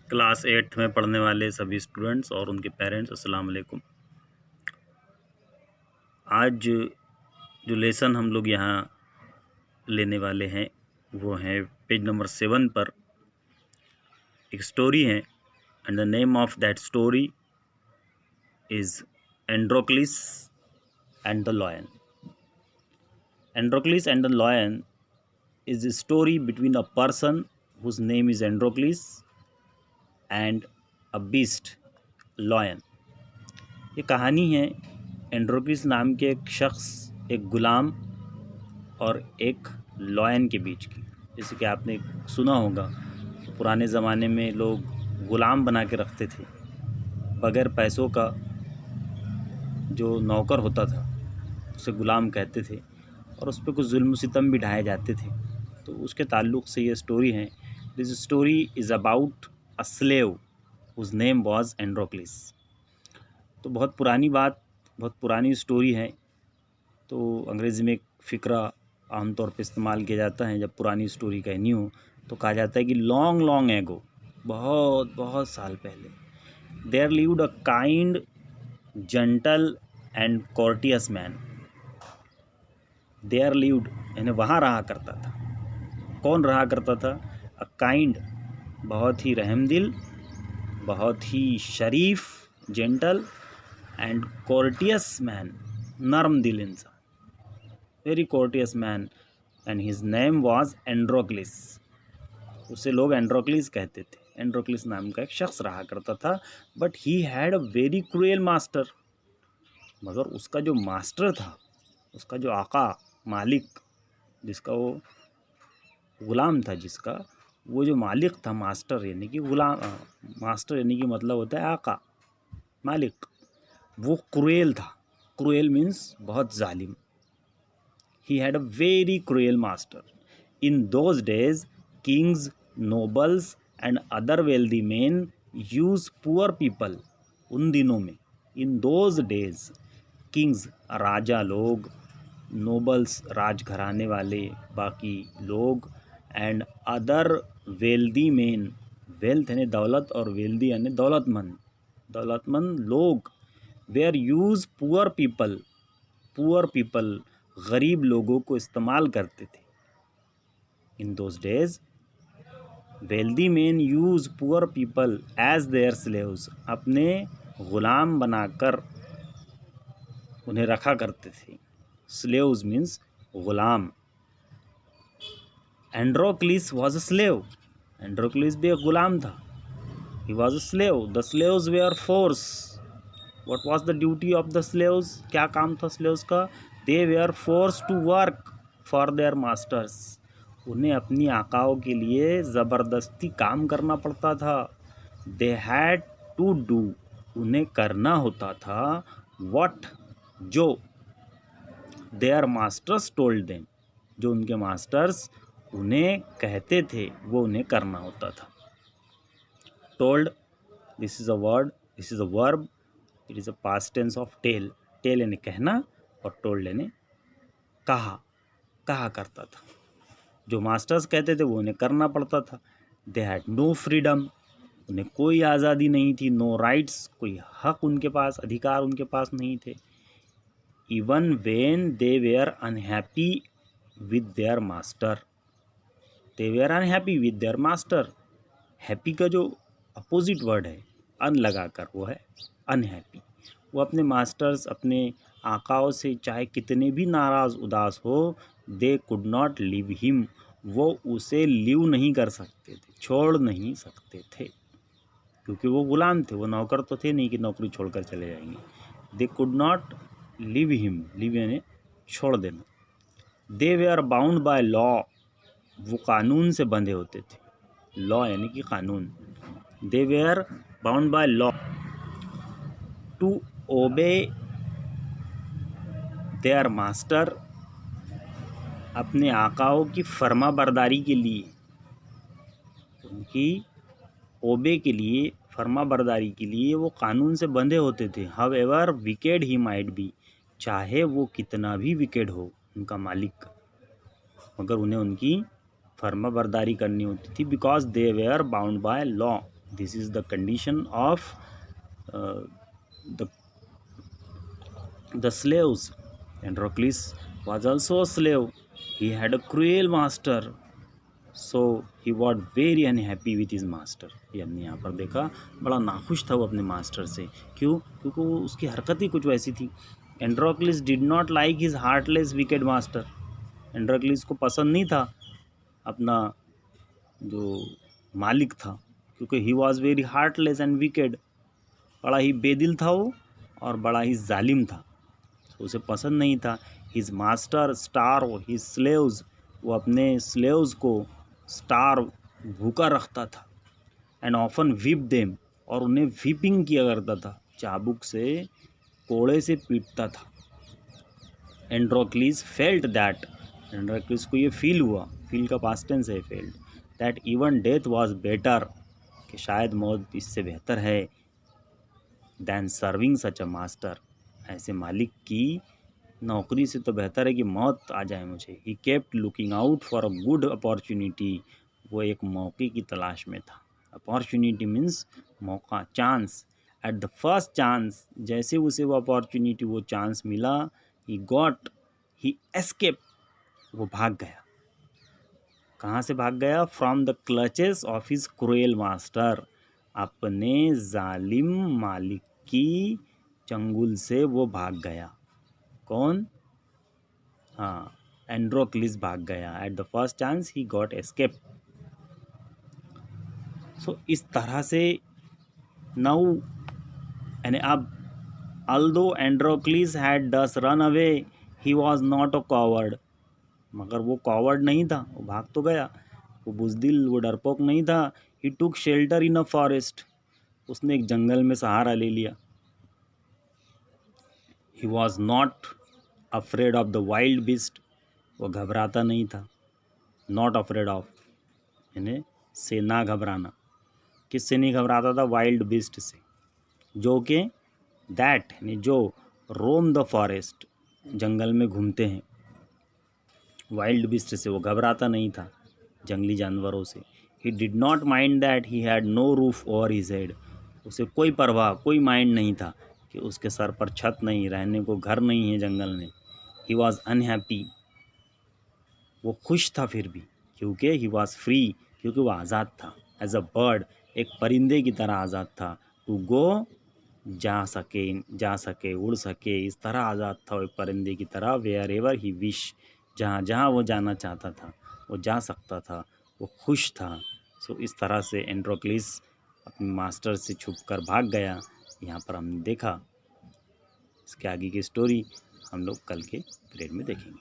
Class 8 में पढ़ने वाले सभी स्टूडेंट्स और उनके पेरेंट्स, अस्सलाम वालेकुम। आज जो लेसन हम लोग यहाँ लेने वाले हैं वो है पेज नंबर 7 पर एक स्टोरी है and the name of that story is Androcles and the lion. Androcles and the lion is a story between a person whose name is Androcles and a beast, lion। ये कहानी है Androcles नाम के एक शख्स, एक गुलाम और एक लॉयन के बीच की। जैसे कि आपने सुना होगा तो पुराने ज़माने में लोग गुलाम बना के रखते थे, बगैर पैसों का जो नौकर होता था उसे गुलाम कहते थे और उस पर कुछ जुल्म सितम भी ढाए जाते थे। तो उसके ताल्लुक़ से ये स्टोरी है। This story is about a slave whose name was Androcles. तो बहुत पुरानी बात, बहुत पुरानी स्टोरी है। तो अंग्रेज़ी में एक फ़िक्रा आमतौर पे इस्तेमाल किया जाता है जब पुरानी स्टोरी कहनी हो, तो कहा जाता है कि लॉन्ग लॉन्ग एगो, बहुत बहुत साल पहले, there lived a kind gentle and courteous man. There lived यानी वहाँ रहा करता था। कौन रहा करता था? अ काइंड, बहुत ही रहमदिल, बहुत ही शरीफ, जेंटल एंड कोर्टियस मैन, नरम दिल इंसान, very courteous man, and his name was Androcles. उसे लोग एंड्रोक्लिस कहते थे। एंड्रोक्लिस नाम का एक शख्स रहा करता था, but he had a very cruel master. मगर उसका जो मास्टर था, उसका जो आका, मालिक, जिसका वो ग़ुलाम था, जिसका वो जो मालिक था, मास्टर यानी कि ग़ुलाम, मास्टर यानी कि मतलब होता है आका, मालिक, वो क्रूएल था। क्रूएल मीन्स बहुत जालिम। He had a very cruel master. In those days kings, nobles and other wealthy man use poor people. उन दिनों में, इन दोज डेज, किंग्स राजा लोग, नोबल्स राजघराने वाले बाकी लोग, and other wealthy man, wealth यानी दौलत और वेल्दी यानी दौलतमंद, दौलतमंद लोग, were use poor people, poor people गरीब लोगों को इस्तेमाल करते थे। In those days wealthy man use poor people as there slaves, अपने ग़ुलाम बनाकर उन्हें रखा करते थे। स्लेव्स मीन्स ग़ुलाम। Androcles was a slave. Androcles भी एक गुलाम था। He was a slave. The slaves were forced. What was the duty of the slaves? क्या काम था स्लेव्स का? They were forced to work for their masters. उन्हें अपनी आकाओं के लिए ज़बरदस्ती काम करना पड़ता था। दे हैड टू डू, उन्हें करना होता था, वट, जो, देयर मास्टर्स टोल्ड देम, जो उनके मास्टर्स उन्हें कहते थे वो उन्हें करना होता था। Told, this is a word, this is a verb, it is a past tense of tell. Tell यानी कहना और टोल्ड यानी कहा, कहा करता था। जो मास्टर्स कहते थे वो उन्हें करना पड़ता था। दे हैड नो फ्रीडम, उन्हें कोई आज़ादी नहीं थी। नो राइट्स, कोई हक उनके पास, अधिकार उनके पास नहीं थे। Even when they were unhappy with their master, they were unhappy with their master. Happy का जो अपोजिट वर्ड है अन लगाकर, वो है अनहैप्पी। वो अपने मास्टर्स, अपने आकाओं से चाहे कितने भी नाराज़ उदास हो, they could not live him, वो उसे लिव नहीं कर सकते थे, छोड़ नहीं सकते थे, क्योंकि वो गुलाम थे, वो नौकर तो थे नहीं कि नौकरी छोड़कर चले जाएंगे। They could not live him, live यानी छोड़ देना। दे वेयर बाउंड बाय लॉ, वो कानून से बंधे होते थे। लॉ यानी कि कानून। They were bound by law to obey their master, अपने आकाओं की फर्मा बरदारी के लिए, उनकी ओबे के लिए, फर्मा बरदारी के लिए वो कानून से बंधे होते थे। How ever wicked he might be, चाहे वो कितना भी विकेड हो उनका मालिक, मगर उन्हें उनकी फर्मा बरदारी करनी होती थी। Because they were bound by law, this is the condition of the slaves. Androcles was also a slave. He had a cruel master, so he was very unhappy with his master. ये हमने यहाँ पर देखा, बड़ा नाखुश था वो अपने मास्टर से. क्यों? क्योंकि वो उसकी हरकत ही कुछ वैसी थी. Androcles did not like his heartless wicked master. Androcles को पसंद नहीं था अपना जो मालिक था, क्योंकि he was very heartless and wicked. बड़ा ही बेदिल था वो और बड़ा ही जालिम था, तो उसे पसंद नहीं था. His master star his slaves, वो अपने स्लेव्स को स्टार भूखा रखता था. एंड ऑफन विप देम, और उन्हें विपिंग किया करता था, चाबुक से कोड़े से पीटता था. एंड्रोक्लिस फेल्ट दैट, एंड्रोक्लिस को ये फील हुआ, फील का पास्ट टेंस है felt, that even death was better, कि शायद मौत इससे बेहतर है, than serving such a master, ऐसे मालिक की नौकरी से तो बेहतर है कि मौत आ जाए मुझे. He kept looking out for a good opportunity, वो एक मौके की तलाश में था. अपॉर्चुनिटी मीन्स मौका, chance. Eight the first chance, जैसे उसे वो अपॉर्चुनिटी, वो चांस मिला, ही एस्केप, वो भाग गया. कहाँ से भाग गया? From the clutches of his cruel master, अपने जालिम मालिक की चंगुल से वो भाग गया. कौन? हाँ, एंड्रोक्लिस भाग गया. At the first chance he got escape. So इस तरह से नाउ, यानी अब, although Androcles had thus run away, he was not a coward, मगर वो कॉवर्ड नहीं था, वो भाग तो गया, वो बुजदिल, वो डरपोक नहीं था. ही टुक शेल्टर इन अ फॉरेस्ट, उसने एक जंगल में सहारा ले लिया. ही was not afraid of the wild beast, वो घबराता नहीं था. नॉट अफ्रेड ऑफ यानी से ना घबराना. किससे नहीं घबराता था? वाइल्ड बीस्ट से, जो कि दैट यानी जो रोम द फॉरेस्ट, जंगल में घूमते हैं. वाइल्ड बीस्ट से वो घबराता नहीं था, जंगली जानवरों से. He did not mind that he had no roof over his head, उसे कोई परवाह, कोई माइंड नहीं था कि उसके सर पर छत नहीं, रहने को घर नहीं है जंगल में. ही वॉज अनहैप्पी, वो खुश था फिर भी, क्योंकि ही वॉज फ्री, क्योंकि वो आज़ाद था. एज अ बर्ड, एक परिंदे की तरह आज़ाद था. टू गो, जा सके, उड़ सके, इस तरह आज़ाद था वो एक परिंदे की तरह. वेयर एवर ही विश, जहाँ जहाँ वो जाना चाहता था वो जा सकता था, वो खुश था. सो इस तरह से एंड्रोक्लिस अपने मास्टर से छुपकर भाग गया. यहाँ पर हमने देखा. इसके आगे की स्टोरी हम लोग कल के पीरियड में देखेंगे.